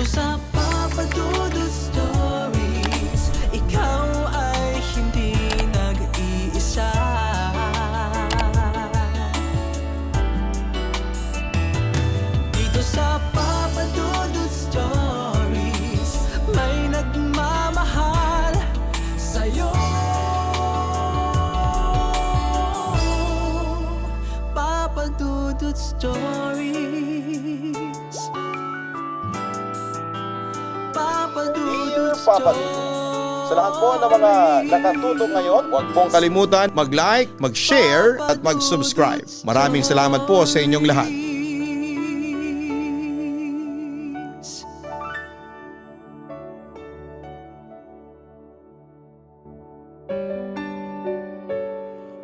sa Papa Dudut Stories, ikaw ay hindi nag-iisa. Dito sa Papa Dudut Stories, may nagmamahal sa'yo. Papa Dudut Stories, Papa Dudut Papa Dudut. Sa lahat po ng mga nakatutok ngayon, huwag pong kalimutan mag-like, mag-share at mag-subscribe. Maraming salamat po sa inyong lahat.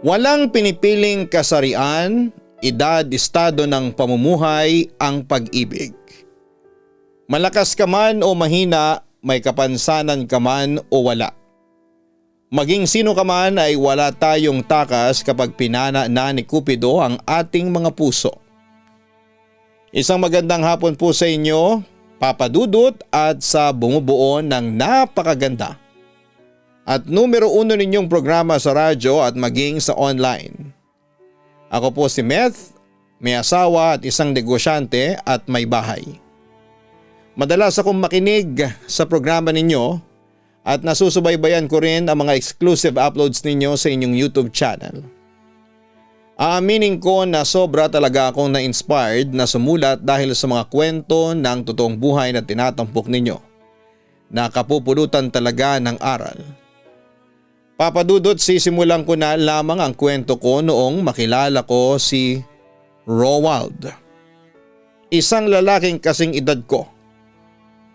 Walang pinipiling kasarian, edad, estado ng pamumuhay ang pag-ibig. Malakas ka man o mahina, may kapansanan ka man o wala. Maging sino ka man ay wala tayong takas kapag pinana na ni Cupido ang ating mga puso. Isang magandang hapon po sa inyo, Papa Dudut, at sa bumubuo ng napakaganda at numero 1 ninyong programa sa radyo at maging sa online. Ako po si Meth, may asawa at isang negosyante at may bahay. Madalas akong makinig sa programa ninyo at nasusubaybayan ko rin ang mga exclusive uploads ninyo sa inyong YouTube channel. Aaminin ko na sobra talaga akong na-inspired na sumulat dahil sa mga kwento ng totoong buhay na tinatampok ninyo. Nakapupulutan talaga ng aral. Papa Dudut, sisimulan ko na lamang ang kwento ko noong makilala ko si Rowald. Isang lalaking kasing edad ko,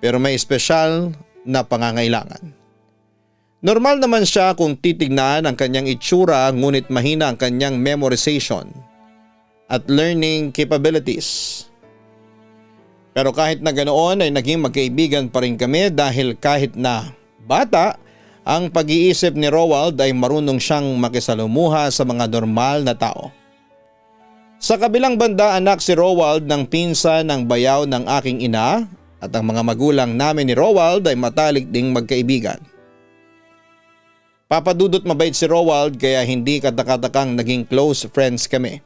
pero may espesyal na pangangailangan. Normal naman siya kung titignan ang kanyang itsura, ngunit mahina ang kanyang memorization at learning capabilities. Pero kahit na ganoon ay naging magkaibigan pa rin kami dahil kahit na bata, ang pag-iisip ni Rowald ay marunong siyang makisalamuha sa mga normal na tao. Sa kabilang banda, anak si Rowald ng pinsan ng bayaw ng aking ina at ang mga magulang namin ni Rowald ay matalik ding magkaibigan. Papa Dudut, mabait si Rowald kaya hindi katakatakang naging close friends kami.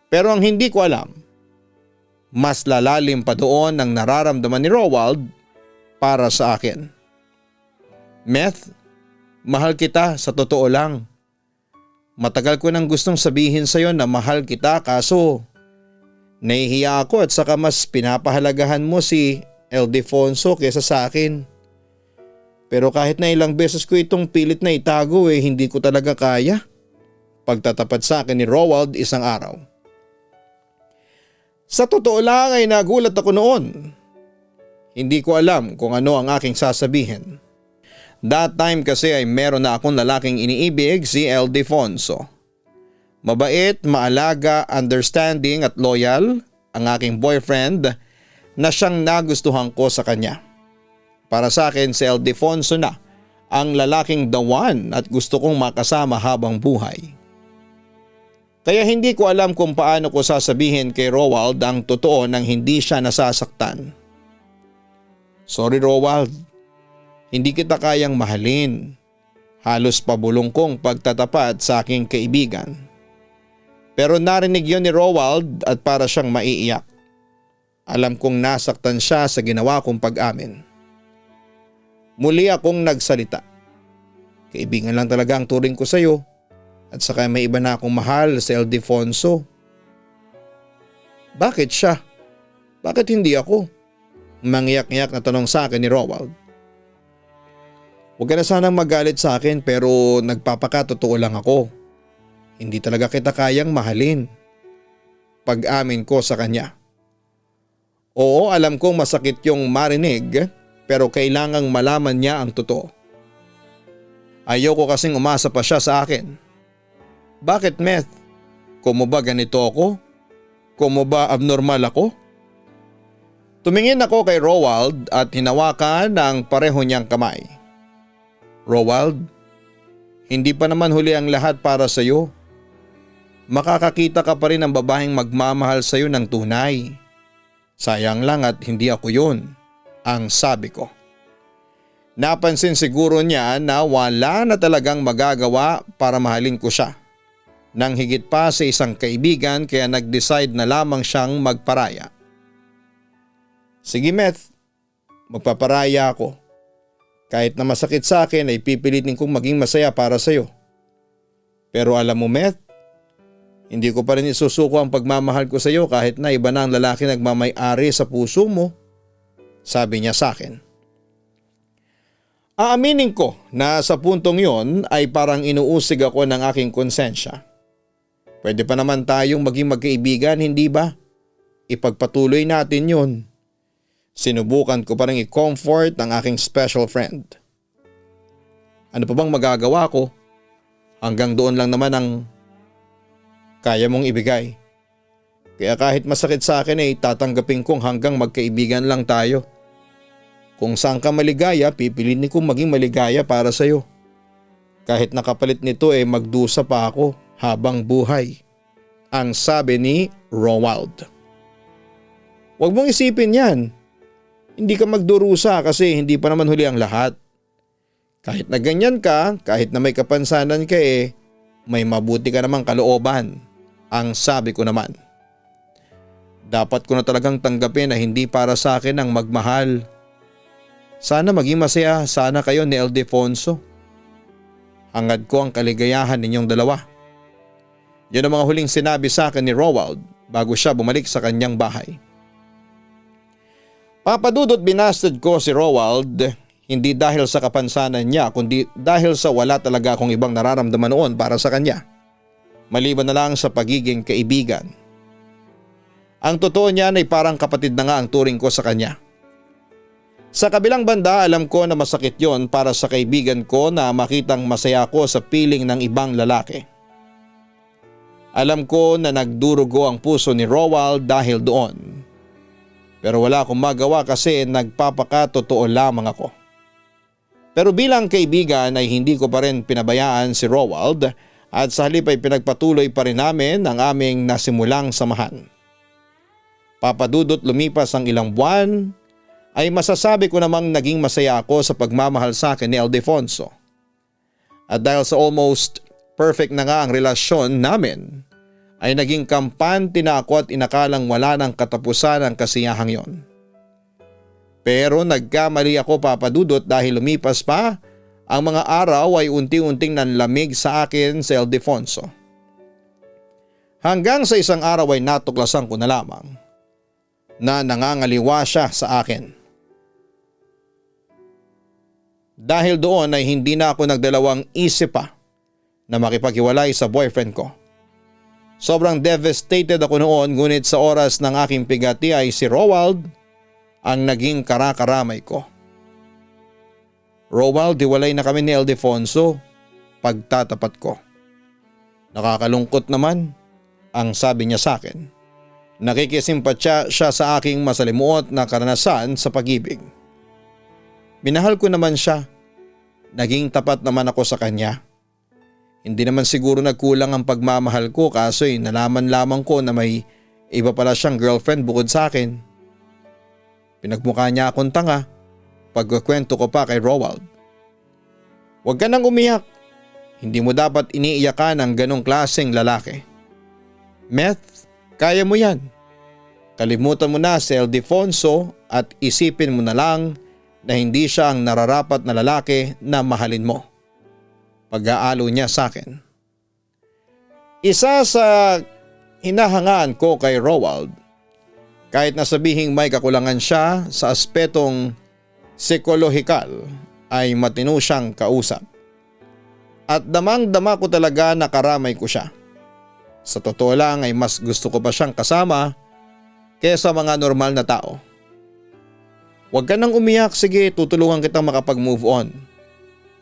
Pero ang hindi ko alam, mas lalalim pa doon ang nararamdaman ni Rowald para sa akin. Meth, mahal kita sa totoo lang. Matagal ko nang gustong sabihin sa iyo na mahal kita kaso nahihiya ako at saka mas pinapahalagahan mo si Ildefonso kaysa sa akin. Pero kahit na ilang beses ko itong pilit na itago hindi ko talaga kaya. Pagtatapat sa akin ni Rowald isang araw. Sa totoo lang ay nagulat ako noon. Hindi ko alam kung ano ang aking sasabihin. That time kasi ay meron na akong lalaking iniibig, si Ildefonso. Mabait, maalaga, understanding at loyal ang aking boyfriend na siyang nagustuhan ko sa kanya. Para sa akin si Ildefonso na ang lalaking the one at gusto kong makasama habang buhay. Kaya hindi ko alam kung paano ko sasabihin kay Rowald ang totoo nang hindi siya nasasaktan. Sorry Rowald, hindi kita kayang mahalin. Halos pabulong kong pagtatapat sa aking kaibigan. Pero narinig yon ni Rowald at para siyang maiiyak. Alam kong nasaktan siya sa ginawa kong pag-amin. Muli akong nagsalita. Kaibigan lang talaga ang turing ko sa iyo at saka may iba na akong mahal sa Ildefonso. Bakit siya? Bakit hindi ako? Mangiyak-ngiyak na tanong sa akin ni Rowald. Huwag ka na sanang magalit sa akin pero nagpapakatotoo lang ako. Hindi talaga kita kayang mahalin. Pag-amin ko sa kanya. Oo, alam kong masakit yung marinig pero kailangang malaman niya ang totoo. Ayoko kasing umasa pa siya sa akin. Bakit Meth? Kumo ba ganito ako? Kumo ba abnormal ako? Tumingin ako kay Rowald at hinawakan ang pareho niyang kamay. Rowald, hindi pa naman huli ang lahat para sa iyo. Makakakita ka pa rin ng babaeng magmamahal sa iyo ng tunay. Sayang lang at hindi ako yun. ang sabi ko. Napansin siguro niya na wala na talagang magagawa para mahalin ko siya. Nang higit pa sa isang kaibigan kaya nag-decide na lamang siyang magparaya. Sige Meth, magpaparaya ako. Kahit na masakit sa akin ay pipilitin kong maging masaya para sa iyo. Pero alam mo Meth, hindi ko pa rin isusuko ang pagmamahal ko sa iyo kahit na iba na ang lalaki nagmamay-ari sa puso mo. Sabi niya sa akin. Aaminin ko na sa puntong yon ay parang inuusig ako ng aking konsensya. Pwede pa naman tayong maging magkaibigan, hindi ba? Ipagpatuloy natin yon. Sinubukan ko pa rin i-comfort ang aking special friend. Ano pa bang magagawa ko? Hanggang doon lang naman ang kaya mong ibigay. Kaya kahit masakit sa akin ay tatanggapin kong hanggang magkaibigan lang tayo. Kung saan ka maligaya, pipiliin kong maging maligaya para sa iyo. Kahit nakapalit nito magdusa pa ako habang buhay. Ang sabi ni Romuald. Huwag mong isipin yan. Hindi ka magdurusa kasi hindi pa naman huli ang lahat. Kahit na ganyan ka, kahit na may kapansanan ka may mabuti ka namang kalooban. Ang sabi ko naman. Dapat ko na talagang tanggapin na hindi para sa akin ang magmahal. Sana maging masaya sana kayo ni Ildefonso. Hangad ko ang kaligayahan ninyong dalawa. Yun ang mga huling sinabi sa akin ni Romuald bago siya bumalik sa kanyang bahay. Papadudot binasted ko si Romuald hindi dahil sa kapansanan niya kundi dahil sa wala talaga akong ibang nararamdaman noon para sa kanya. Maliban na lang sa pagiging kaibigan. Ang totoo niyan ay parang kapatid na nga ang turing ko sa kanya. Sa kabilang banda alam ko na masakit yon para sa kaibigan ko na makitang masaya ako sa piling ng ibang lalaki. Alam ko na nagdurugo ang puso ni Romuald dahil doon. Pero wala akong magawa kasi nagpapakatotoo lamang ako. Pero bilang kaibigan ay hindi ko pa rin pinabayaan si Romuald at sa halip ay pinagpatuloy pa rin namin ang aming nasimulang samahan. Papadudot lumipas ang ilang buwan ay masasabi ko namang naging masaya ako sa pagmamahal sa akin ni Ildefonso. At dahil sa almost perfect na nga ang relasyon namin, ay naging kampante na ako at inakalang wala ng katapusan ang kasiyahang yon. Pero nagkamali ako papadudot dahil lumipas pa ang mga araw ay unti-unting nanlamig sa akin si Ildefonso. Hanggang sa isang araw ay natuklasan ko na lamang na nangangaliwa siya sa akin. Dahil doon ay hindi na ako nagdalawang isip pa na makipaghiwalay sa boyfriend ko. Sobrang devastated ako noon ngunit sa oras ng aking pigati ay si Romuald ang naging karakaramay ko. Romuald, hiwalay na kami ni Ildefonso, pagtatapat ko. Nakakalungkot naman, ang sabi niya sa akin. Nakikisimpatya siya sa aking masalimuot na karanasan sa pag-ibig. Minahal ko naman siya. Naging tapat naman ako sa kanya. Hindi naman siguro nagkulang ang pagmamahal ko kaso nalaman lamang ko na may iba pala siyang girlfriend bukod sa akin. Pinagmukha niya akong tanga pagkukwento ko pa kay Romuald. Huwag ka nang umiyak. Hindi mo dapat iniiyakan ang ganong klaseng lalaki. Meth, kaya mo yan. Kalimutan mo na si Ildefonso at isipin mo na lang na hindi siya ang nararapat na lalaki na mahalin mo. Pag-aalo niya sa akin. Isa sa hinahangaan ko kay Romuald, kahit na sabihing may kakulangan siya sa aspetong psikolohikal ay matino siyang kausap. At damang-dama ko talaga na karamay ko siya. Sa totoo lang ay mas gusto ko pa siyang kasama kaysa mga normal na tao. Huwag ka nang umiyak, sige tutulungan kitang makapag-move on.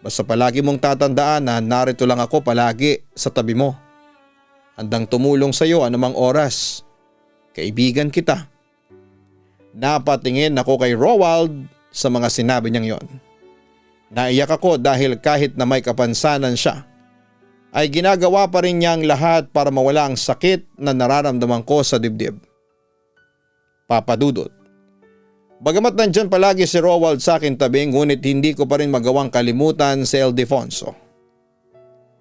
Basta palagi mong tatandaan na narito lang ako palagi sa tabi mo. Handang tumulong sa iyo anumang oras. Kaibigan kita. Napatingin ako kay Romuald sa mga sinabi niyang yon. Naiyak ako dahil kahit na may kapansanan siya, ay ginagawa pa rin niya ang lahat para mawala ang sakit na nararamdaman ko sa dibdib. Papadudot. Bagamat nandyan palagi si Rowald sa akin tabi, ngunit hindi ko pa rin magawang kalimutan si Ildefonso.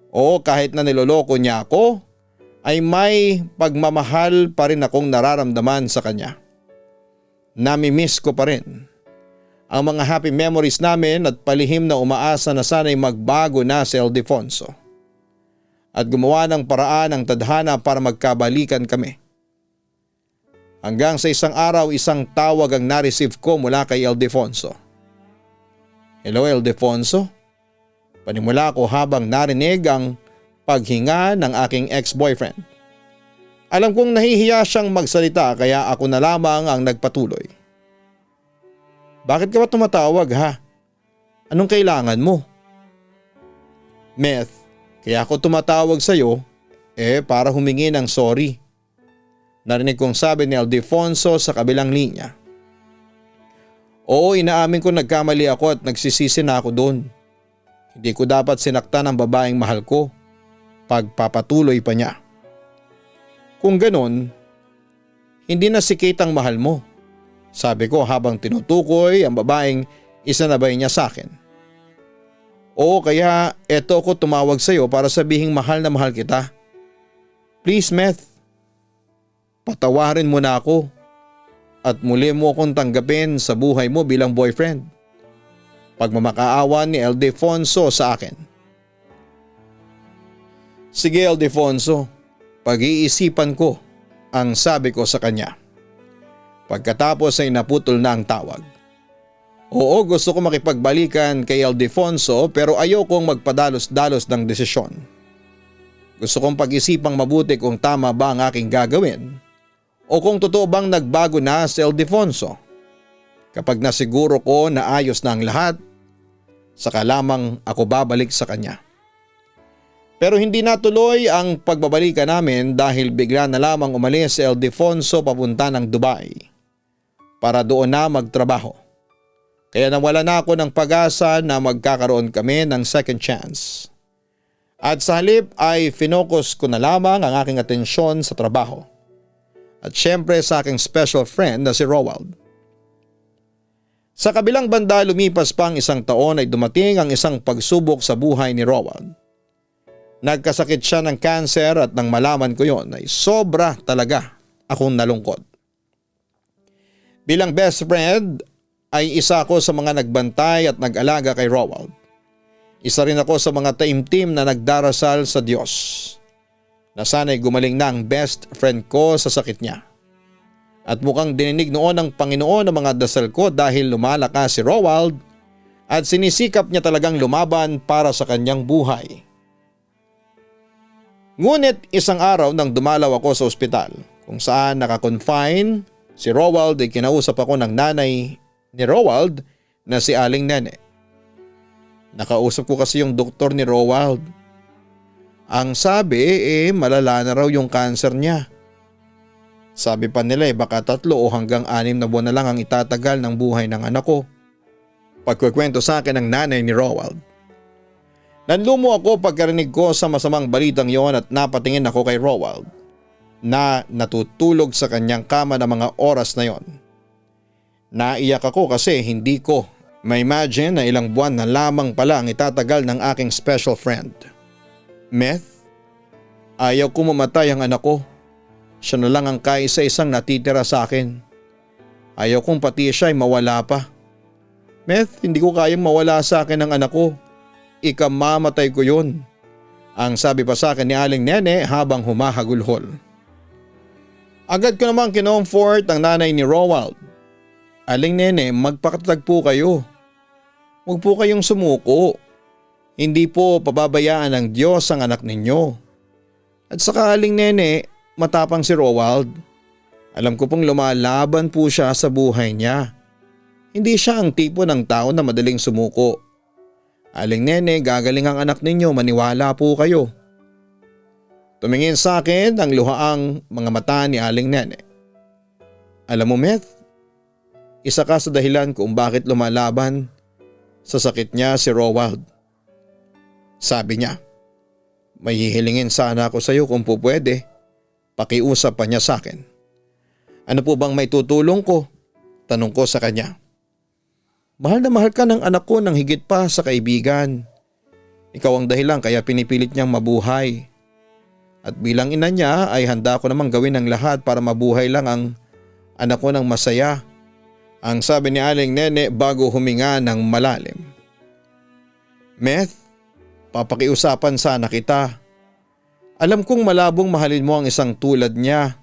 O kahit na niloloko niya ako, ay may pagmamahal pa rin akong nararamdaman sa kanya. Nami-miss ko pa rin ang mga happy memories namin at palihim na umaasa na sana'y magbago na si Ildefonso at gumawa ng paraan ng tadhana para magkabalikan kami. Hanggang sa isang araw, isang tawag ang na-receive ko mula kay Ildefonso. Hello Ildefonso? Panimula ko habang narinig ang paghinga ng aking ex-boyfriend. Alam kong nahihiya siyang magsalita kaya ako na lamang ang nagpatuloy. Bakit ka ba tumatawag ha? Anong kailangan mo? Meth, kaya ako tumatawag sa'yo para humingi ng sorry. Narinig kong sabi ni Ildefonso sa kabilang linya. Oo, inaamin ko nagkamali ako at nagsisisi na ako doon. Hindi ko dapat sinaktan ang babaeng mahal ko. Pagpapatuloy pa niya. Kung ganon, hindi na si Kate ang mahal mo. Sabi ko habang tinutukoy ang babaeng isanabay niya sa akin. Oo, kaya eto ako tumawag sa iyo para sabihing mahal na mahal kita. Please Meth, patawarin mo na ako at muli mo akong tanggapin sa buhay mo bilang boyfriend. Pagmamakaawa ni Ildefonso sa akin. Sige Ildefonso, pag-iisipan ko, ang sabi ko sa kanya. Pagkatapos ay naputol na ang tawag. Oo, gusto ko makipagbalikan kay Ildefonso pero ayokong magpadalos-dalos ng desisyon. Gusto kong pag-isipang mabuti kung tama ba ang aking gagawin o kung totoo bang nagbago na si Ildefonso. Kapag nasiguro ko na ayos na ang lahat, saka lamang ako babalik sa kanya. Pero hindi natuloy ang pagbabalikan namin dahil bigla na lamang umalis si Ildefonso papunta ng Dubai para doon na magtrabaho. Kaya nawala na ako ng pag-asa na magkakaroon kami ng second chance. At sa halip ay finokus ko na lamang ang aking atensyon sa trabaho. At syempre sa aking special friend na si Rowald. Sa kabilang banda lumipas pang isang taon ay dumating ang isang pagsubok sa buhay ni Rowald. Nagkasakit siya ng cancer at nang malaman ko yon ay sobra talaga akong nalungkot. Bilang best friend ay isa ako sa mga nagbantay at nag-alaga kay Rowald. Isa rin ako sa mga taimtim na nagdarasal sa Diyos na sana'y gumaling na ang best friend ko sa sakit niya. At mukhang dininig noon ng Panginoon ang mga dasal ko dahil lumalakas si Rowald at sinisikap niya talagang lumaban para sa kanyang buhay. Ngunit isang araw nang dumalaw ako sa ospital kung saan nakakonfine si Rowald ay kinausap ako ng nanay ni Rowald na si Aling Nene. Nakausap ko kasi yung doktor ni Rowald. Ang sabi malala na raw yung cancer niya. Sabi pa nila baka 3 o hanggang 6 na buwan na lang ang itatagal ng buhay ng anak ko. Pagkukwento sa akin ng nanay ni Rowald. Nanlumo ako pagkarinig ko sa masamang balitang yon at napatingin ako kay Rowald na natutulog sa kanyang kama ng mga oras na yon. Naiyak ako kasi hindi ko ma-imagine na ilang buwan na lamang pala ang itatagal ng aking special friend. Meth, ayaw ko mamatay ang anak ko. Siya na lang ang kaisa-isang natitira sa akin. Ayaw kong pati siya ay mawala pa. Meth, hindi ko kayang mawala sa akin ang anak ko. Ikamamatay ko yun. Ang sabi pa sa akin ni Aling Nene habang humahagulhol. Agad ko namang kinomfort ang nanay ni Rowald. Aling Nene, magpakatatag po kayo. Huwag po kayong sumuko. Hindi po pababayaan ng Diyos ang anak ninyo. At saka Aling Nene, matapang si Rowald. Alam ko pong lumalaban po siya sa buhay niya. Hindi siya ang tipo ng tao na madaling sumuko. Aling Nene, gagaling ang anak ninyo, maniwala po kayo. Tumingin sa akin ang luhaang mga mata ni Aling Nene. Alam mo Meth, isa ka sa dahilan kung bakit lumalaban sa sakit niya si Rowald. Sabi niya, may hihilingin sana ako sa iyo kung po pwede. Pakiusap pa niya sa akin. Ano po bang may tutulong ko? Tanong ko sa kanya. Mahal na mahal ka ng anak ko ng higit pa sa kaibigan. Ikaw ang dahilan kaya pinipilit niyang mabuhay. At bilang ina niya ay handa ko namang gawin ang lahat para mabuhay lang ang anak ko ng masaya. Ang sabi ni Aling Nene bago huminga ng malalim. Meth, papakiusapan sana kita. Alam kong malabong mahalin mo ang isang tulad niya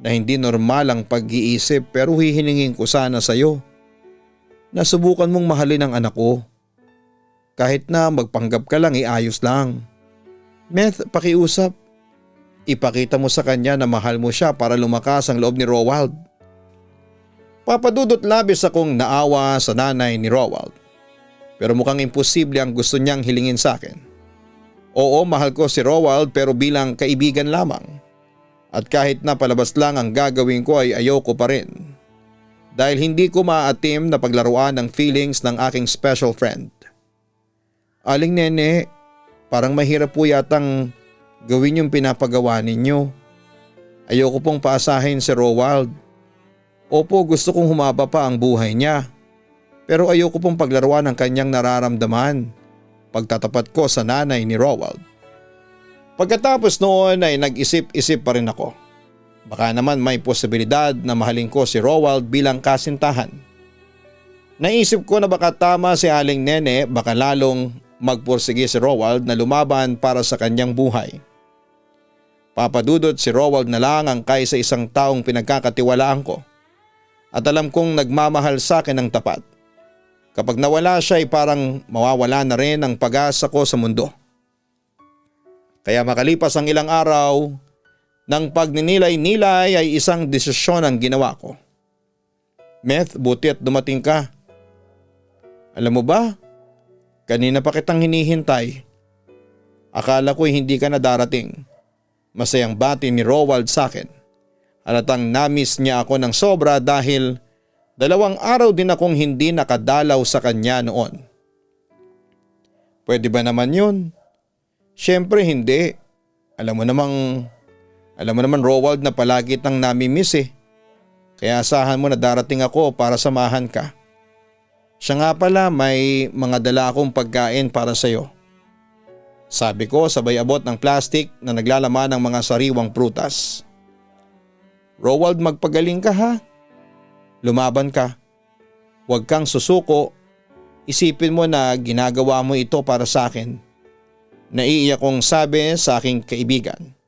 na hindi normal ang pag-iisip pero hihilingin ko sana sa iyo. Nasubukan mong mahalin ang anak ko. Kahit na magpanggap ka lang iayos lang. Meth, pakiusap. Ipakita mo sa kanya na mahal mo siya para lumakas ang loob ni Rowald. Papadudot labis akong naawa sa nanay ni Rowald. Pero mukhang imposible ang gusto niyang hilingin sa akin. Oo, mahal ko si Rowald pero bilang kaibigan lamang. At kahit na palabas lang ang gagawin ko ay ayoko pa rin. Dahil hindi ko maaatim na paglaruan ang feelings ng aking special friend. Aling Nene, parang mahirap po yatang gawin yung pinapagawa ninyo. Ayoko pong paasahin si Rowald. Opo, gusto kong humaba pa ang buhay niya. Pero ayoko pong paglaruan ang kanyang nararamdaman. Pagtatapat ko sa nanay ni Rowald. Pagkatapos noon ay nag-isip-isip pa rin ako. Baka naman may posibilidad na mahalin ko si Rowald bilang kasintahan. Naisip ko na baka tama si Aling Nene, baka lalong magpursige si Rowald na lumaban para sa kanyang buhay. Papadudot si Rowald na lang ang kaysa isang taong pinagkakatiwalaan ko. At alam kong nagmamahal sa akin ng tapat. Kapag nawala siya ay parang mawawala na rin ang pag-asa ko sa mundo. Kaya makalipas ang ilang araw, ng pagninilay-nilay ay isang desisyon ang ginawa ko. Meth, buti at dumating ka. Alam mo ba, kanina pa kitang hinihintay. Akala ko'y hindi ka na darating. Masayang bati ni Rowald sa akin. Halatang namiss niya ako ng sobra dahil 2 araw din akong hindi nakadalaw sa kanya noon. Pwede ba naman yun? Siyempre hindi. Alam mo naman Rowald na palagi tang nami-miss eh. Kaya asahan mo na darating ako para samahan ka. Siya nga pala may mga dala akong pagkain para sa'yo. Sabi ko sabay abot ng plastic na naglalaman ng mga sariwang prutas. Rowald, magpagaling ka ha. Lumaban ka. Huwag kang susuko. Isipin mo na ginagawa mo ito para sa akin. Naiiyak kong sabi sa aking kaibigan.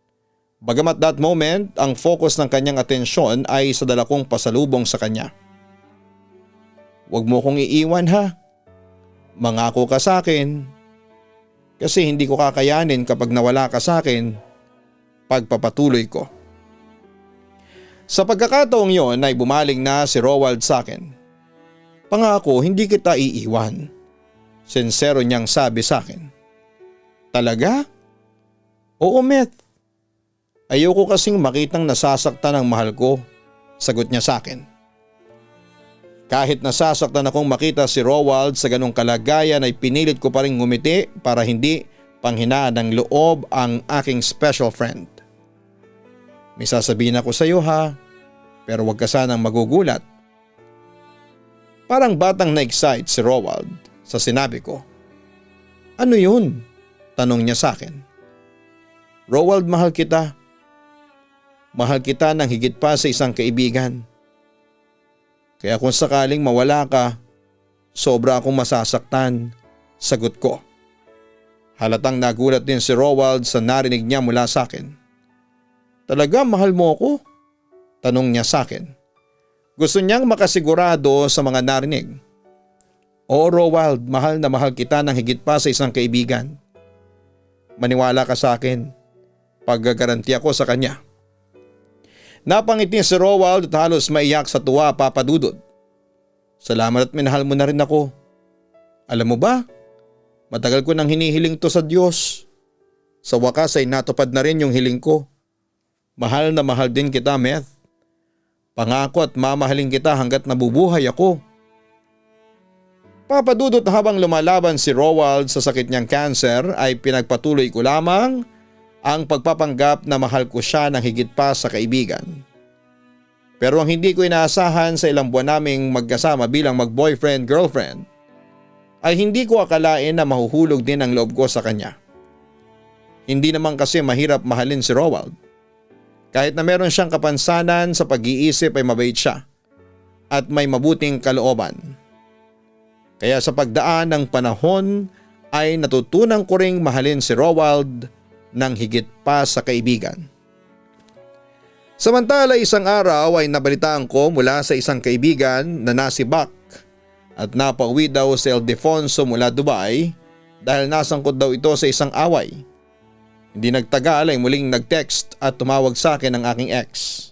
Bagamat that moment, ang focus ng kanyang atensyon ay sa dala kong pasalubong sa kanya. Huwag mo kong iiwan ha. Mangako ka sa akin. Kasi hindi ko kakayanin kapag nawala ka sa akin. Pagpapatuloy ko. Sa pagkakataong yon ay bumaling na si Rowald sa akin. Pangako, hindi kita iiwan. Sincero niyang sabi sa akin. Talaga? Oo, Meth. Ayoko kasing makitang nasasaktan ang mahal ko, sagot niya sa akin. Kahit nasasaktan akong makita si Rowald sa ganong kalagayan ay pinilit ko pa rin ngumiti para hindi panghinaan ng loob ang aking special friend. May sasabihin ako sa iyo ha, pero huwag ka sanang magugulat. Parang batang na-excite si Rowald sa sinabi ko. Ano yun? Tanong niya sa akin. Rowald, mahal kita. Mahal kita ng higit pa sa isang kaibigan. Kaya kung sakaling mawala ka, sobra akong masasaktan, sagot ko. Halatang nagulat din si Rowald sa narinig niya mula sa akin. Talaga mahal mo ako? Tanong niya sa akin. Gusto niyang makasigurado sa mga narinig. Oo, Rowald, mahal na mahal kita ng higit pa sa isang kaibigan. Maniwala ka sa akin. Paggagaranti ako sa kanya. Napangiti si Rowald at halos maiyak sa tuwa, papadudod. Salamat at minahal mo na rin ako. Alam mo ba, matagal ko nang hinihiling to sa Diyos. Sa wakas ay natupad na rin yung hiling ko. Mahal na mahal din kita, Meth. Pangako at mamahalin kita hanggat nabubuhay ako. Papadudot habang lumalaban si Rowald sa sakit niyang cancer ay pinagpatuloy ko lamang ang pagpapanggap na mahal ko siya ng higit pa sa kaibigan. Pero ang hindi ko inaasahan sa ilang buwan naming magkasama bilang mag-boyfriend-girlfriend ay hindi ko akalain na mahuhulog din ang loob ko sa kanya. Hindi naman kasi mahirap mahalin si Roald. Kahit na meron siyang kapansanan sa pag-iisip ay mabait siya at may mabuting kalooban. Kaya sa pagdaan ng panahon ay natutunan ko ring mahalin si Roald ng higit pa sa kaibigan. Samantala isang araw ay nabalitaan ko mula sa isang kaibigan na nasibak at napauwi daw si Ildefonso mula Dubai dahil nasangkot daw ito sa isang away. Hindi nagtagal ay muling nag-text at tumawag sa akin ang aking ex.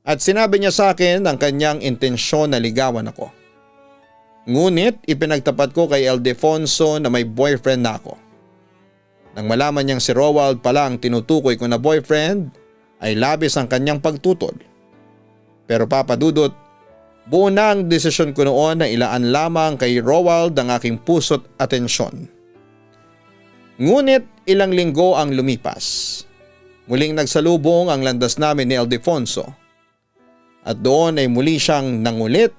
At sinabi niya sa akin ang kanyang intensyon na ligawan ako. Ngunit ipinagtapat ko kay Ildefonso na may boyfriend na ako. Nang malaman niyang si Roald pala ang tinutukoy ko na boyfriend, ay labis ang kanyang pagtutol. Pero Papa Dudut, buo na ang desisyon ko noon na ilaan lamang kay Roald ang aking puso't atensyon. Ngunit ilang linggo ang lumipas. Muling nagsalubong ang landas namin ni Ildefonso. At doon ay muli siyang nangulit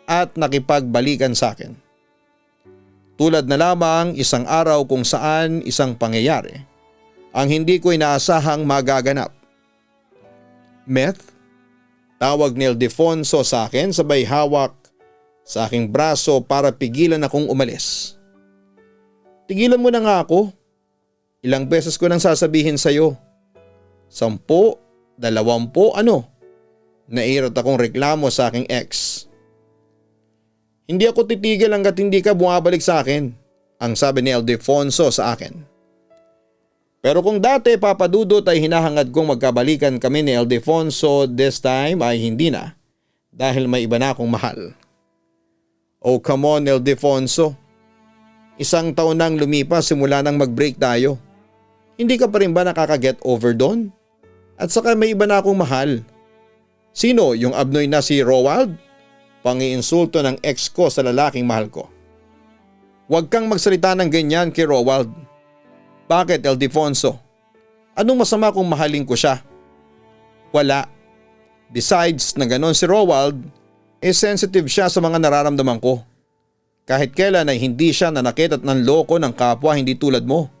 at nakipagbalikan sa akin. Tulad na lamang isang araw kung saan isang pangyayari ang hindi ko inaasahang magaganap. Meth, tawag ni Ildefonso sa akin sabay hawak sa aking braso para pigilan akong umalis. Tigilan mo na nga ako. Ilang beses ko nang sasabihin sa'yo. 10, 20, ano? Nairot akong reklamo sa aking ex. Hindi ako titigil hanggat hindi ka bumabalik sa akin, ang sabi ni Ildefonso sa akin. Pero kung dati Papa Dudut ay hinahangad kong magkabalikan kami ni Ildefonso, this time ay hindi na dahil may iba na akong mahal. Oh come on Ildefonso, 1 taon nang lumipas simula nang mag-break tayo. Hindi ka pa rin ba nakaka-get over doon? At saka may iba na akong mahal. Sino, yung abnoy na si Roald? Pangiinsulto ng ex ko sa lalaking mahal ko. Huwag kang magsalita ng ganyan kay Roald. Bakit Ildefonso? Anong masama kung mahalin ko siya? Wala. Besides na ganon si Roald, sensitive siya sa mga nararamdaman ko. Kahit kailan ay hindi siya nanakit at nanloko ng kapwa hindi tulad mo.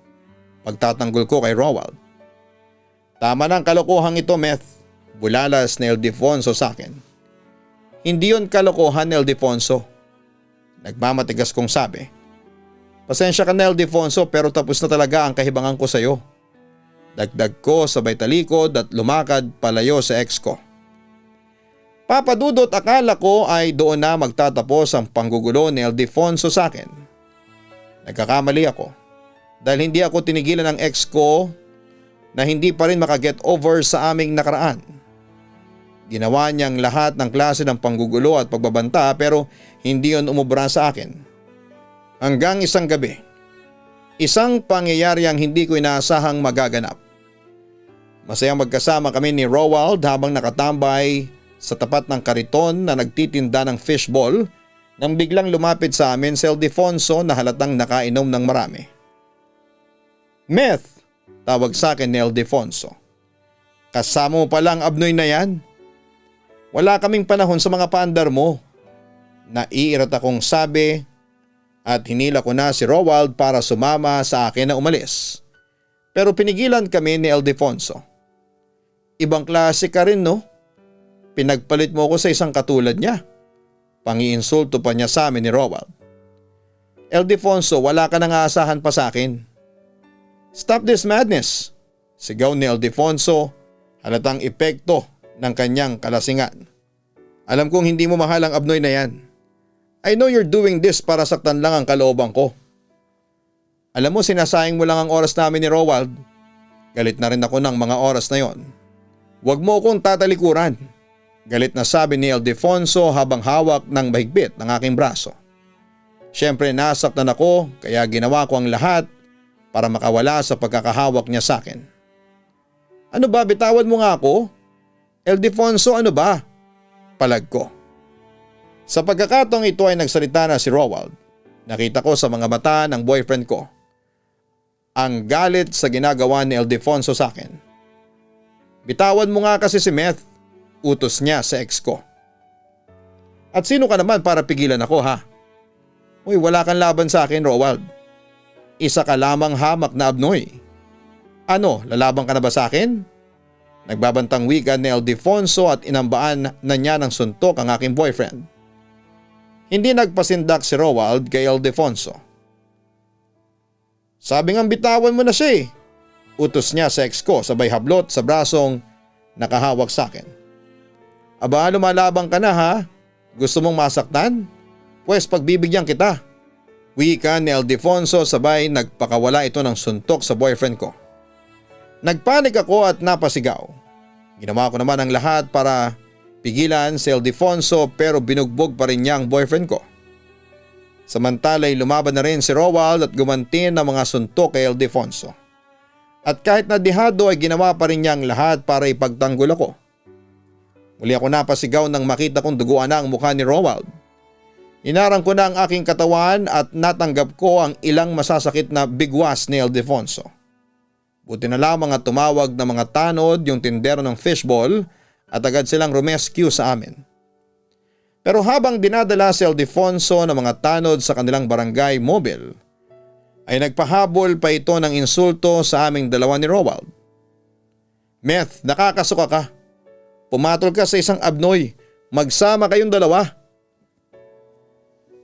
Pagtatanggol ko kay Roald. Tama na ang kalokohang ito, Meth. Bulalas ni Ildefonso sa akin. Hindi yon kalokohan, Ildefonso. Nagmamatigas kong sabi. Pasensya ka na Ildefonso pero tapos na talaga ang kahibangan ko sa iyo. Dagdag ko sabay talikod at lumakad palayo sa ex ko. Papa Dudut, akala ko ay doon na magtatapos ang panggugulo ni Ildefonso sa akin. Nagkakamali ako dahil hindi ako tinigilan ng ex ko na hindi pa rin makaget over sa aming nakaraan. Ginawa niyang lahat ng klase ng panggugulo at pagbabanta pero hindi yon umubra sa akin. Hanggang isang gabi, isang pangyayari ang hindi ko inaasahang magaganap. Masayang magkasama kami ni Roald habang nakatambay sa tapat ng kariton na nagtitinda ng fishball nang biglang lumapit sa amin si Ildefonso na halatang nakainom ng marami. Meth, tawag sa akin ni Ildefonso. Kasama mo palang abnoy na yan? Wala kaming panahon sa mga paandar mo. Naiirat akong sabi at hinila ko na si Roald para sumama sa akin na umalis. Pero pinigilan kami ni Ildefonso. Ibang klase ka rin no? Pinagpalit mo ko sa isang katulad niya. Pangiinsulto pa niya sa amin ni Roald. Ildefonso, wala ka nang aasahan pa sa akin. Stop this madness, sigaw ni Ildefonso, halatang epekto ng kanyang kalasingan. Alam kong hindi mo mahal ang abnoy na yan. I know you're doing this para saktan lang ang kalooban ko. Alam mo sinasayang mo lang ang oras namin ni Roald. Galit na rin ako ng mga oras na yon. Huwag mo akong tatalikuran. Galit na sabi ni Ildefonso habang hawak ng mahigpit ng aking braso. Siyempre nasaktan ako kaya ginawa ko ang lahat para makawala sa pagkakahawak niya sa akin. Ano ba, bitawan mo nga ako? Ildefonso, ano ba? Palag ko. Sa pagkakataong ito ay nagsalita na si Roald. Nakita ko sa mga mata ng boyfriend ko ang galit sa ginagawa ni Ildefonso sa akin. Bitawan mo nga kasi si Meth. Utos niya sa ex ko. At sino ka naman para pigilan ako ha? Uy, wala kang laban sa akin, Roald. Isa ka lamang hamak na abnoy. Ano, lalaban ka na ba sa akin? Nagbabantang wika ni Ildefonso at inambaan na niya ng suntok ang aking boyfriend. Hindi nagpasindak si Roald kay Ildefonso. Sabi nga bitawan mo na siya eh. Utos niya sa ex ko sabay hablot sa brasong nakahawak sa akin. Aba, lumalabang ka na ha? Gusto mong masaktan? Pwes pagbibigyan kita. Wika ni Ildefonso sabay nagpakawala ito ng suntok sa boyfriend ko. Nagpanik ako at napasigaw. Ginawa ko naman ang lahat para pigilan si Ildefonso pero binugbog pa rin niya ang boyfriend ko. Samantala'y lumaban na rin si Roald at gumanti ng mga suntok kay Ildefonso. At kahit na dihado ay ginawa pa rin niya ang lahat para ipagtanggol ako. Muli ako napasigaw nang makita kong duguan na ang mukha ni Roald. Inarang ko na ang aking katawan at natanggap ko ang ilang masasakit na bigwas ni Ildefonso. Buti na lamang at tumawag ng mga tanod yung tindero ng fishball at agad silang rumescue sa amin. Pero habang dinadala si Ildefonso ng mga tanod sa kanilang barangay mobile, ay nagpahabol pa ito ng insulto sa aming dalawa ni Roald. Meth, nakakasuka ka. Pumatol ka sa isang abnoy. Magsama kayong dalawa.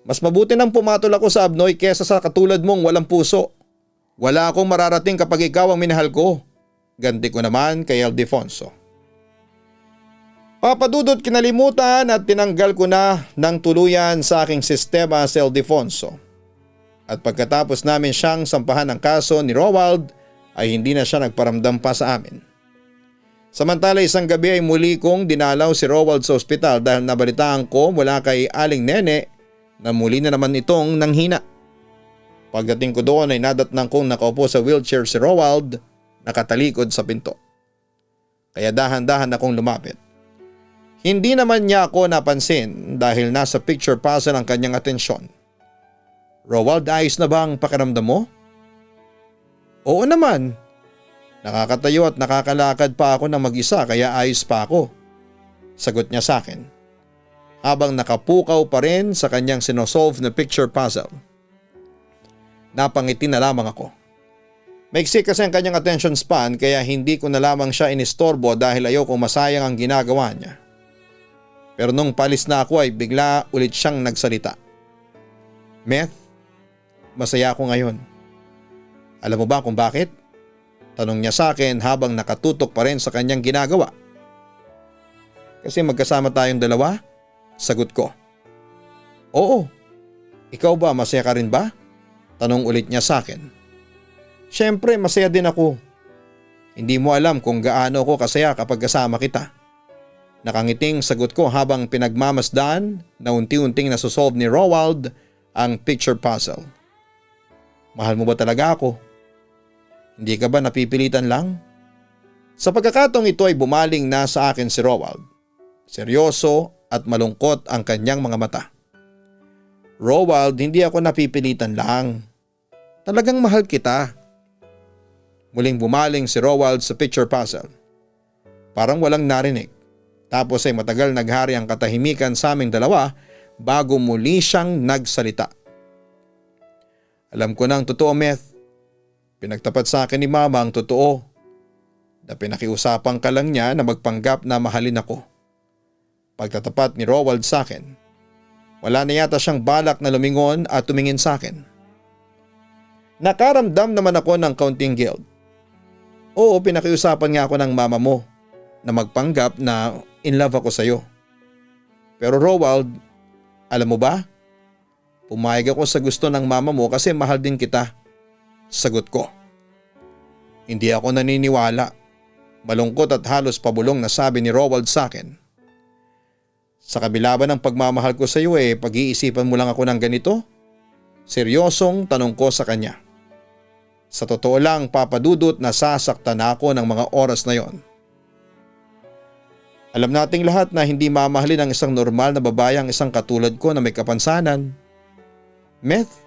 Mas mabuti nang pumatol ako sa abnoy kesa sa katulad mong walang puso. Wala akong mararating kapag ikaw ang minahal ko. Ganti ko naman kay Ildefonso. Papadudot kinalimutan at tinanggal ko na ng tuluyan sa aking sistema si Ildefonso. At pagkatapos namin siyang sampahan ng kaso ni Roald ay hindi na siya nagparamdam pa sa amin. Samantala isang gabi ay muli kong dinalaw si Roald sa ospital dahil nabalitaan ko mula kay Aling Nene na muli na naman itong nanghina. Pagdating ko doon ay nadatnang kong nakaupo sa wheelchair si Roald nakatalikod sa pinto. Kaya dahan-dahan akong lumapit. Hindi naman niya ako napansin dahil nasa picture puzzle ang kanyang atensyon. Roald, ayos na ba ang pakiramdam mo? Oo naman. Nakakatayo at nakakalakad pa ako ng mag-isa kaya ayos pa ako. Sagot niya sa akin. Habang nakapukaw pa rin sa kanyang sinosolve na picture puzzle. Napangiti na lamang ako. Maiksi kasi ang kanyang attention span kaya hindi ko na lamang siya inistorbo dahil ayoko masayang ang ginagawa niya. Pero nung palis na ako ay bigla ulit siyang nagsalita. Meth, masaya ako ngayon. Alam mo ba kung bakit? Tanong niya sa akin habang nakatutok pa rin sa kanyang ginagawa. Kasi magkasama tayong dalawa? Sagot ko. Oo. Ikaw ba masaya ka rin ba? Tanong ulit niya sa akin. Siyempre masaya din ako. Hindi mo alam kung gaano ako kasaya kapag kasama kita. Nakangiting sagot ko habang pinagmamasdan na unti-unting nasusolve ni Roald ang picture puzzle. Mahal mo ba talaga ako? Hindi ka ba napipilitan lang? Sa pagkakataong ito ay bumaling na sa akin si Roald. Seryoso at malungkot ang kanyang mga mata. Roald, hindi ako napipilitan lang. Talagang mahal kita. Muling bumaling si Roald sa picture puzzle. Parang walang narinig. Tapos ay matagal naghari ang katahimikan sa aming dalawa bago muli siyang nagsalita. Alam ko na ang totoo, Meth. Pinagtapat sa akin ni Mama ang totoo. Na pinakiusapan ka lang niya na magpanggap na mahalin ako. Pagtatapat ni Roald sa akin, wala na yata siyang balak na lumingon at tumingin sa akin. Nakaramdam naman ako ng kaunting guilt. Oo, pinakiusapan nga ako ng mama mo na magpanggap na in love ako sa iyo. Pero Roald, alam mo ba? Pumayag ako sa gusto ng mama mo kasi mahal din kita. Sagot ko. Hindi ako naniniwala. Malungkot at halos pabulong na sabi ni Roald sa akin. Sa kabila ba ng pagmamahal ko sa iyo pag-iisipan mo lang ako ng ganito? Seryosong tanong ko sa kanya. Sa totoo lang, papadudot na sasaktan ako ng mga oras na yon. Alam nating lahat na hindi mamahalin ng isang normal na babae ang isang katulad ko na may kapansanan. Meth,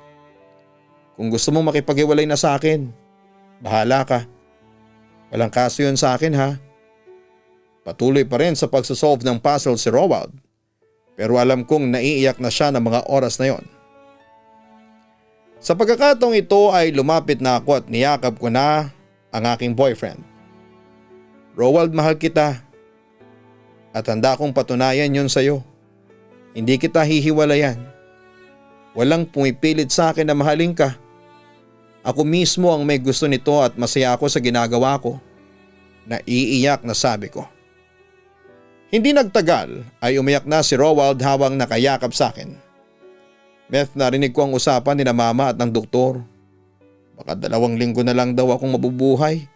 kung gusto mong makipaghiwalay na sa akin, bahala ka. Walang kaso yun sa akin ha. Patuloy pa rin sa pagsosolve ng puzzle si Roald, pero alam kong naiiyak na siya ng mga oras na yon. Sa pagkakataong ito ay lumapit na ako at niyakap ko na ang aking boyfriend. Roald, mahal kita at handa kong patunayan yon sa iyo. Hindi kita hihiwalayan. Walang pumipilit sa akin na mahalin ka. Ako mismo ang may gusto nito at masaya ako sa ginagawa ko. Naiiyak na sabi ko. Hindi nagtagal ay umiyak na si Roald habang nakayakap sa akin. Beth, narinig ko ang usapan ni na mama at ng doktor. Baka 2 linggo na lang daw akong mabubuhay.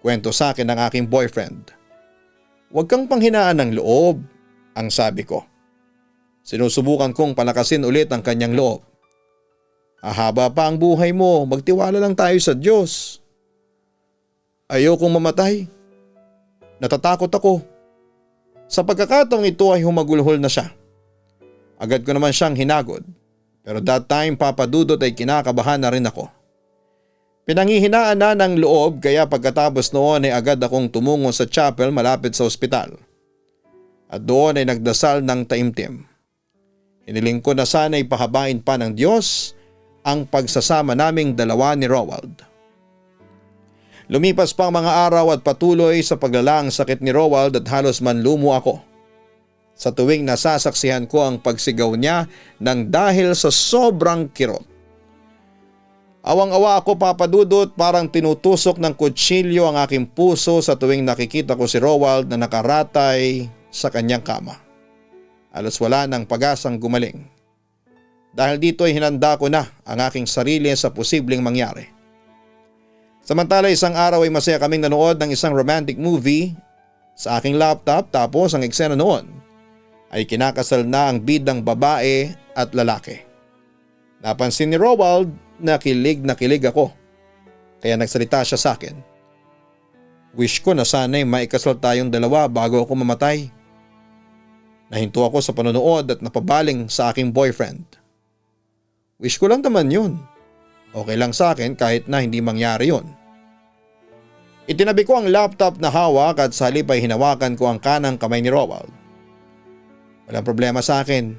Kwento sa akin ng aking boyfriend. Huwag kang panghinaan ng loob, ang sabi ko. Sinusubukan kong palakasin ulit ang kanyang loob. Hahaba pa ang buhay mo, magtiwala lang tayo sa Diyos. Ayokong mamatay. Natatakot ako. Sa pagkakataong ito ay humagulhol na siya. Agad ko naman siyang hinagod, pero that time Papa Dudut ay kinakabahan na rin ako. Pinanghihinaan na ng loob kaya pagkatapos noon ay agad akong tumungo sa chapel malapit sa ospital. At doon ay nagdasal ng taimtim. Hiniling ko na sana ipahabain pa ng Diyos ang pagsasama naming dalawa ni Roald. Lumipas pa ang mga araw at patuloy sa paglala ang sakit ni Roald at halos manlumo ako. Sa tuwing nasasaksihan ko ang pagsigaw niya nang dahil sa sobrang kirot. Awang-awa ako, Papa Dudut, parang tinutusok ng kutsilyo ang aking puso sa tuwing nakikita ko si Roald na nakaratay sa kanyang kama. Halos wala ng pag-asang gumaling. Dahil dito ay hinanda ko na ang aking sarili sa posibleng mangyari. Samantala isang araw ay masaya kaming nanood ng isang romantic movie sa aking laptop tapos ang eksena noon ay kinakasal na ang bidang babae at lalaki. Napansin ni Roald na kilig ako kaya nagsalita siya sa akin. Wish ko na sana'y maikasal tayong dalawa bago ako mamatay. Nahinto ako sa panonood at napabaling sa aking boyfriend. Wish ko lang naman yun. Okay lang sa akin kahit na hindi mangyari yon. Itinabi ko ang laptop na hawak at sa halip ay hinawakan ko ang kanang kamay ni Roald. Walang problema sa akin.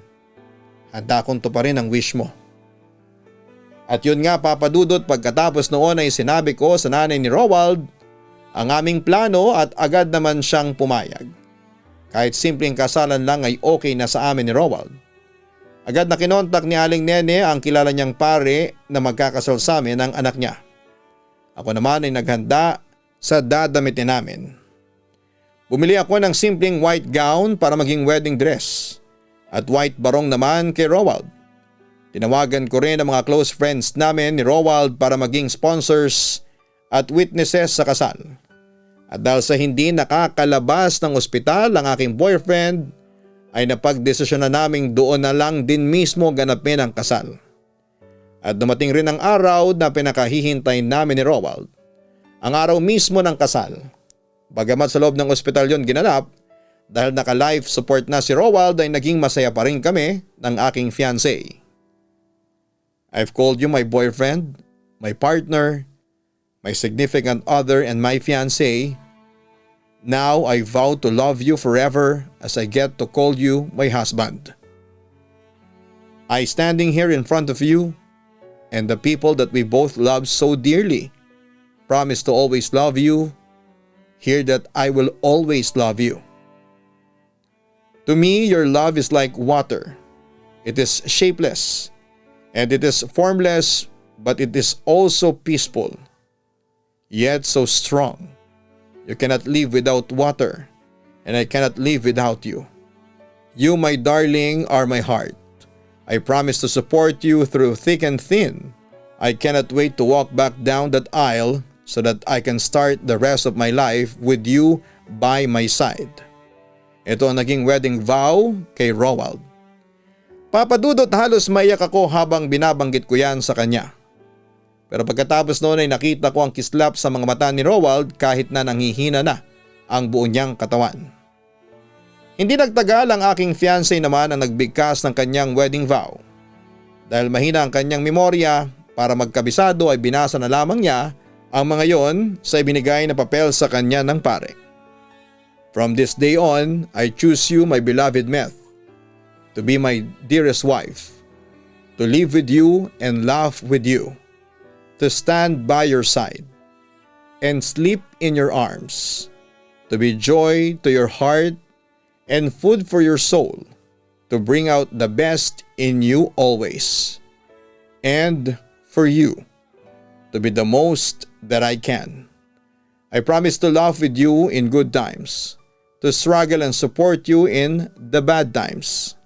Handa akong tuparin ang wish mo. At yun nga, Papa Dudut, pagkatapos noon ay sinabi ko sa nanay ni Roald ang aming plano at agad naman siyang pumayag. Kahit simpleng kasalan lang ay okay na sa amin ni Roald. Agad na kinontak ni Aling Nene ang kilala niyang pare na magkakasal sa amin ang anak niya. Ako naman ay naghanda sa dadamitin namin. Bumili ako ng simpleng white gown para maging wedding dress at white barong naman kay Roald. Tinawagan ko rin ang mga close friends namin ni Roald para maging sponsors at witnesses sa kasal. At dahil sa hindi nakakalabas ng ospital ang aking boyfriend, ay napagdesisyon na naming doon na lang din mismo ganapin ang kasal. At dumating rin ang araw na pinakahihintay namin ni Roald. Ang araw mismo ng kasal. Bagamat sa loob ng ospital yon ginanap, dahil naka-life support na si Roald ay naging masaya pa rin kami ng aking fiancé. I've called you my boyfriend, my partner, my significant other and my fiancé. Now I vow to love you forever as I get to call you my husband. I standing here in front of you and the people that we both love so dearly promise to always love you. Hear that I will always love you. To me, your love is like water. It is shapeless and it is formless, but it is also peaceful, yet so strong. You cannot live without water, and I cannot live without you. You, my darling, are my heart. I promise to support you through thick and thin. I cannot wait to walk back down that aisle so that I can start the rest of my life with you by my side. Ito ang naging wedding vow kay Roald. Papa Dudut, halos maiyak ako habang binabanggit ko yan sa kanya. Pero pagkatapos noon ay nakita ko ang kislap sa mga mata ni Roald kahit na nanghihina na ang buo niyang katawan. Hindi nagtagal ang aking fiancé naman ang nagbigkas ng kanyang wedding vow. Dahil mahina ang kanyang memorya, para magkabisado ay binasa na lamang niya ang mga yon sa ibinigay na papel sa kanya ng pare. From this day on, I choose you, my beloved Meth, to be my dearest wife, to live with you and laugh with you, to stand by your side, and sleep in your arms, to be joy to your heart and food for your soul, to bring out the best in you always, and for you, to be the most that I can. I promise to laugh with you in good times, to struggle and support you in the bad times,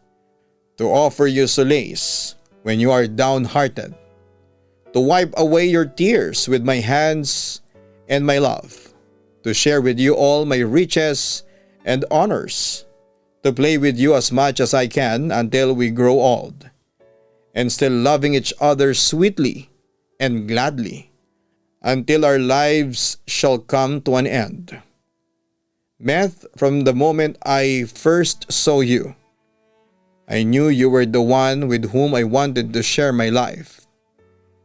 to offer you solace when you are downhearted, to wipe away your tears with my hands and my love, to share with you all my riches and honors, to play with you as much as I can until we grow old, and still loving each other sweetly and gladly until our lives shall come to an end. Meth, from the moment I first saw you, I knew you were the one with whom I wanted to share my life.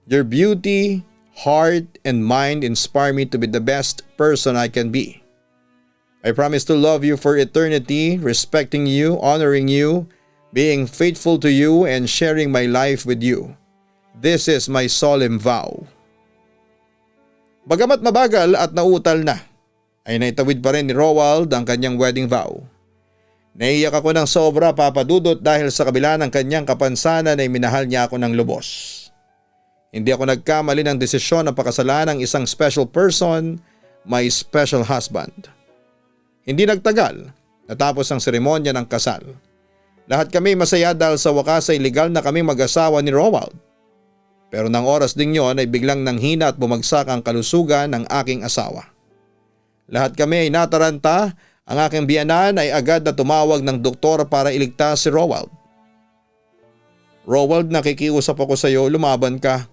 Your beauty, heart, and mind inspire me to be the best person I can be. I promise to love you for eternity, respecting you, honoring you, being faithful to you, and sharing my life with you. This is my solemn vow. Bagamat mabagal at nautal na, ay naitawid pa rin ni Roald ang kanyang wedding vow. Naiyak ako ng sobra, Papa Dudut, dahil sa kabila ng kanyang kapansanan ay minahal niya ako ng lubos. Hindi ako nagkamali ng desisyon na pakasalan ng isang special person, my special husband. Hindi nagtagal, natapos ang seremonya ng kasal. Lahat kami masaya dahil sa wakas ay legal na kami mag-asawa ni Roald. Pero nang oras ding yon ay biglang nanghina at bumagsak ang kalusugan ng aking asawa. Lahat kami ay nataranta, ang aking biyanan ay agad na tumawag ng doktor para iligtas si Roald. Roald, nakikiusap ako sa iyo, lumaban ka.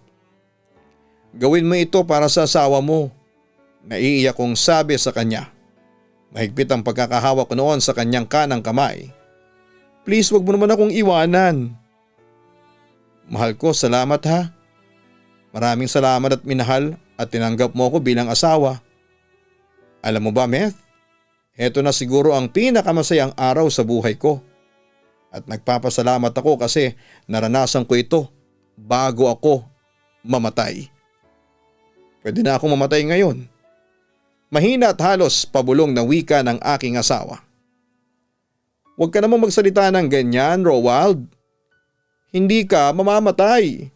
Gawin mo ito para sa asawa mo. Naiiyak kong sabi sa kanya. Mahigpit ang pagkakahawak ko noon sa kanyang kanang kamay. Please, wag mo naman akong iwanan. Mahal ko, salamat ha. Maraming salamat at minahal at tinanggap mo ako bilang asawa. Alam mo ba, Meth? Heto na siguro ang pinakamasayang araw sa buhay ko. At nagpapasalamat ako kasi naranasan ko ito bago ako mamatay. Pwede na akong mamatay ngayon. Mahina at halos pabulong na wika ng aking asawa. Huwag ka namang magsalita ng ganyan, Roald. Hindi ka mamamatay.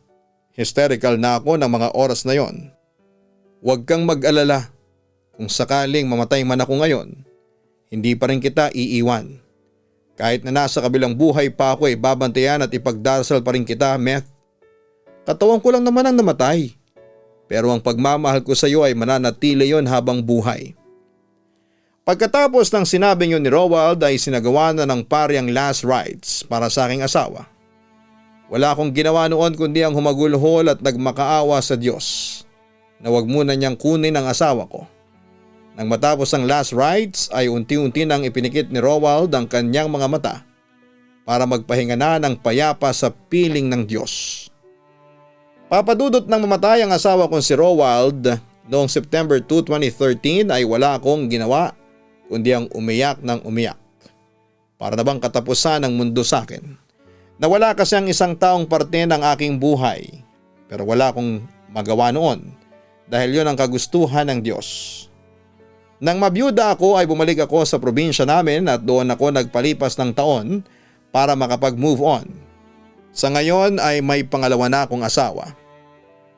Hysterical na ako ng mga oras na yon. Huwag kang mag-alala. Kung sakaling mamatay man ako ngayon, hindi pa rin kita iiwan. Kahit na nasa kabilang buhay pa ako ay babantayan at ipagdarasal pa rin kita, Meth. Katawan ko lang naman ang namatay. Pero ang pagmamahal ko sa iyo ay mananatili yon habang buhay. Pagkatapos ng sinabi niyo ni Roald ay sinagawa na ng pari ang last rites para sa aking asawa. Wala akong ginawa noon kundi ang humagulhol at nagmakaawa sa Diyos na wag muna niyang kunin ang asawa ko. Nang matapos ang last rites ay unti-unti nang ipinikit ni Roald ang kanyang mga mata para magpahinga na ng payapa sa piling ng Diyos. Papadudot nang mamatay ang asawa kong si Roald noong September 2, 2013 ay wala akong ginawa kundi ang umiyak ng umiyak. Para na bang katapusan ng mundo sa akin. Nawala kasi ang isang taong parte ng aking buhay pero wala akong magawa noon dahil yon ang kagustuhan ng Diyos. Nang mabiyuda ako ay bumalik ako sa probinsya namin at doon ako nagpalipas ng taon para makapag-move on. Sa ngayon ay may pangalawa na akong asawa.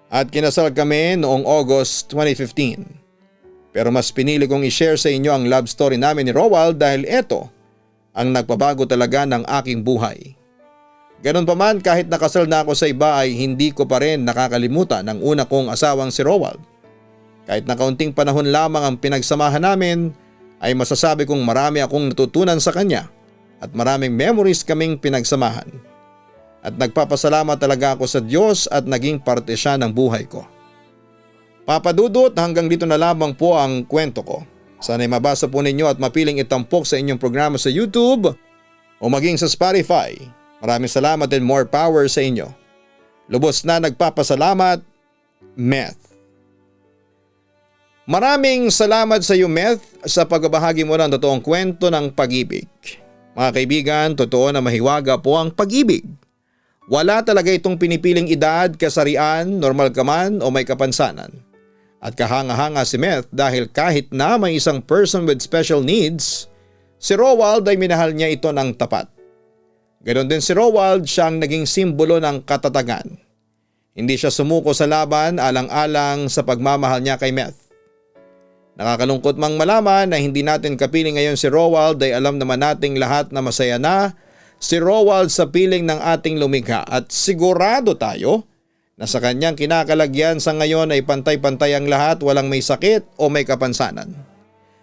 At kinasal kami noong August 2015. Pero mas pinili kong i-share sa inyo ang love story namin ni Roald dahil ito ang nagpabago talaga ng aking buhay. Ganun pa man, kahit nakasal na ako sa iba ay hindi ko pa rin nakakalimutan ang una kong asawang si Roald. Kahit na kaunting panahon lamang ang pinagsamahan namin ay masasabi kong marami akong natutunan sa kanya at maraming memories kaming pinagsamahan. At nagpapasalamat talaga ako sa Diyos at naging parte siya ng buhay ko. Papadudot, hanggang dito na lamang po ang kwento ko. Sana'y mabasa po ninyo at mapiling itampok sa inyong programa sa YouTube o maging sa Spotify. Maraming salamat and more power sa inyo. Lubos na nagpapasalamat, Meth. Maraming salamat sa iyo, Meth, sa pagbabahagi mo ng totoong kwento ng pag-ibig. Mga kaibigan, totoo na mahiwaga po ang pag-ibig. Wala talaga itong pinipiling edad, kasarian, normal ka man o may kapansanan. At kahanga-hanga si Meth dahil kahit na may isang person with special needs, si Rowald ay minahal niya ito ng tapat. Ganon din si Rowald, siyang naging simbolo ng katatagan. Hindi siya sumuko sa laban alang-alang sa pagmamahal niya kay Meth. Nakakalungkot mang malaman na hindi natin kapiling ngayon si Rowald ay alam naman nating lahat na masaya na si Rowald sa piling ng ating lumikha at sigurado tayo na sa kanyang kinakalagyan sa ngayon ay pantay-pantay ang lahat, walang may sakit o may kapansanan.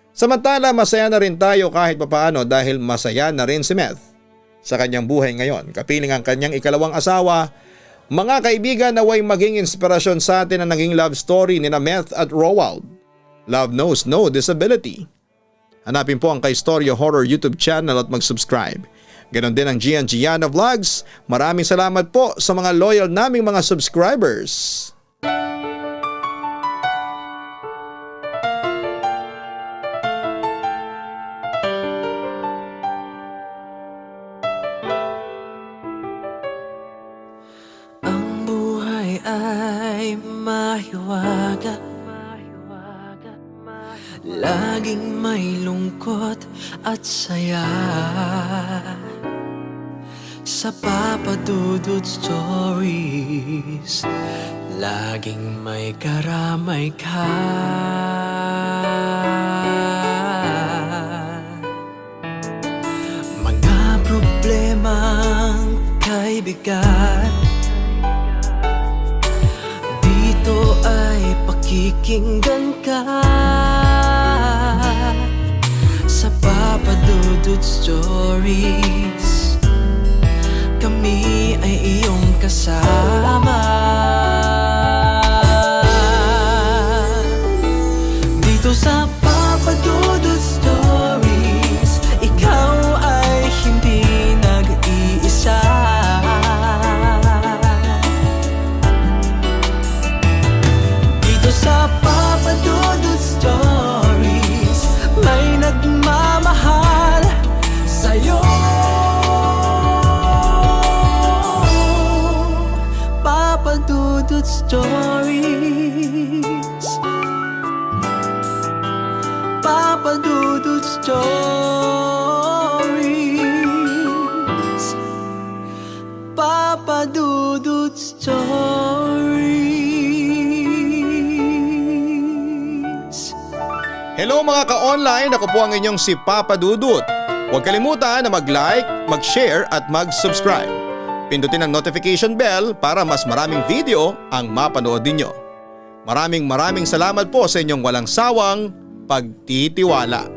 Samantala masaya na rin tayo kahit papaano dahil masaya na rin si Meth sa kanyang buhay ngayon. Kapiling ang kanyang ikalawang asawa. Mga kaibigan, naway maging inspirasyon sa atin ang naging love story ni Meth at Rowald. Love knows no disability. Hanapin po ang Kaistorya Horror YouTube channel at mag-subscribe. Ganon din ang Gian Gianna Vlogs. Maraming salamat po sa mga loyal naming mga subscribers. Ang buhay ay mahiwaga, laging may lungkot at saya. Sa Papa Dudut Stories, laging may karamay ka. Mga problemang kaibigan, dito ay pakikinggan ka. Sa Papa Dudut Stories, kami ay iyong kasama. Dito sa Papa Dudut Stories, ikaw ay hindi nag-iisa. Dito sa Papa Dudut Stories, may nagmamahal sa'yo. Papa Dudut Stories, Papa Dudut Stories, Papa Dudut Stories. Hello mga ka-online, ako po ang inyong si Papa Dudut. Huwag kalimutan na mag-like, mag-share at mag-subscribe. Pindutin ang notification bell para mas maraming video ang mapanood ninyo. Maraming salamat po sa inyong walang sawang pagtitiwala.